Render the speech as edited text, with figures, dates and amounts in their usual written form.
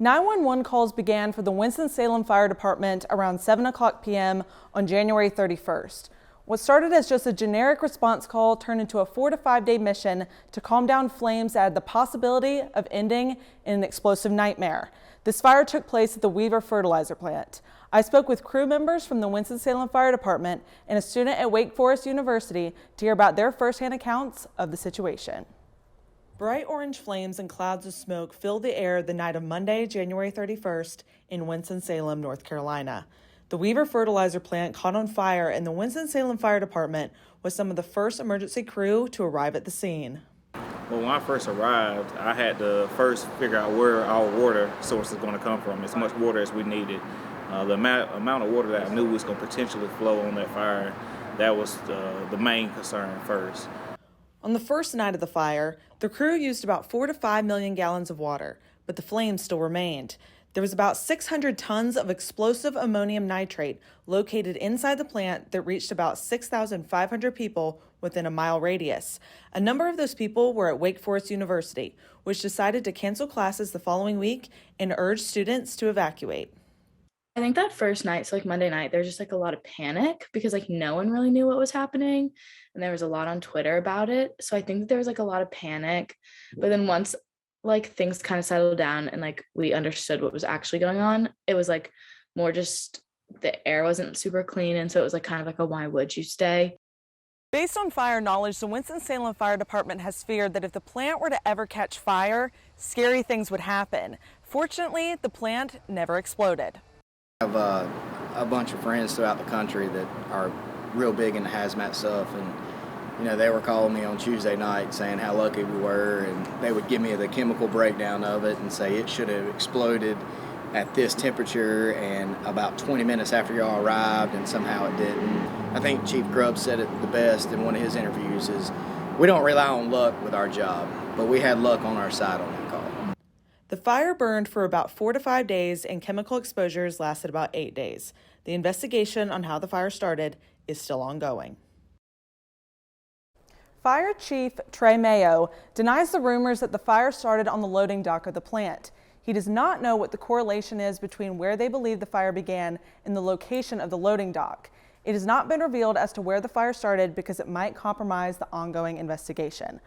911 calls began for the Winston-Salem Fire Department around 7:00 p.m. on January 31st. What started as just a generic response call turned into a 4 to 5 day mission to calm down flames that had the possibility of ending in an explosive nightmare. This fire took place at the Fertilizer Plant. I spoke with crew members from the Winston-Salem Fire Department and a student at Wake Forest University to hear about their firsthand accounts of the situation. Bright orange flames and clouds of smoke filled the air the night of Monday, January 31st in Winston-Salem, North Carolina. The Weaver Fertilizer Plant caught on fire, and the Winston-Salem Fire Department was some of the first emergency crew to arrive at the scene. Well, when I first arrived, I had to first figure out where our water source is going to come from, as much water as we needed. The amount of water that I knew was going to potentially flow on that fire, that was the main concern first. On the first night of the fire, the crew used about 4 to 5 million gallons of water, but the flames still remained. There was about 600 tons of explosive ammonium nitrate located inside the plant that reached about 6,500 people within a mile radius. A number of those people were at Wake Forest University, which decided to cancel classes the following week and urged students to evacuate. I think that first night, so Monday night, there's just a lot of panic because no one really knew what was happening, and there was a lot on Twitter about it. So I think that there was a lot of panic, but then once things kind of settled down and we understood what was actually going on, it was more just the air wasn't super clean, and so it was kind of a why would you stay? Based on fire knowledge, the Winston-Salem Fire Department has feared that if the plant were to ever catch fire, scary things would happen. Fortunately, the plant never exploded. I have a bunch of friends throughout the country that are real big into hazmat stuff, and they were calling me on Tuesday night saying how lucky we were, and they would give me the chemical breakdown of it and say it should have exploded at this temperature and about 20 minutes after y'all arrived, and somehow it didn't. I think Chief Grubb said it the best in one of his interviews is, we don't rely on luck with our job, but we had luck on our side on that call. The fire burned for about 4 to 5 days, and chemical exposures lasted about 8 days. The investigation on how the fire started is still ongoing. Fire Chief Trey Mayo denies the rumors that the fire started on the loading dock of the plant. He does not know what the correlation is between where they believe the fire began and the location of the loading dock. It has not been revealed as to where the fire started because it might compromise the ongoing investigation.